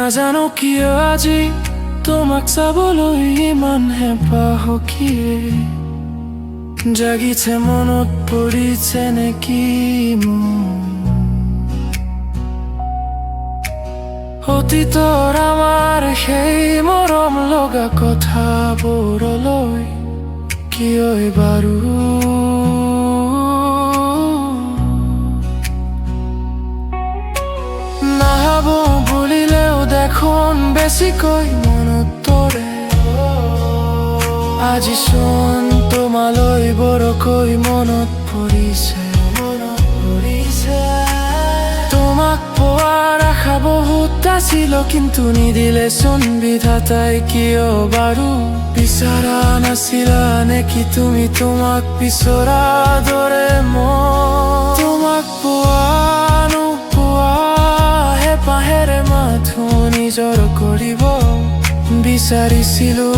নাজানো কিয় আজি তোমাক চাবলৈ ইমান হেঁপাহ কিয়ে জাগিছে মনত পৰিছে নেকি অতীতৰ আমাৰ সেই মৰম লগা কথাবোৰলৈ কিয় বাৰু নাভাবো বুলিলেও দেখোন বেছিকৈ মনত পৰে আজি চোন তোমালৈ বৰকৈ মনত পৰিছে তোমাক পোৱাৰ আশা বহুত আছিল কিন্তু নিদিলে চোন বিধাতাই কিয় বাৰু বিচৰা নাছিলা নেকি তুমি তোমাক বিচৰা দৰে মই তোমাক পোৱা হেঁপাহেৰে মাথো নিজৰ কৰিব বিচাৰিছিলো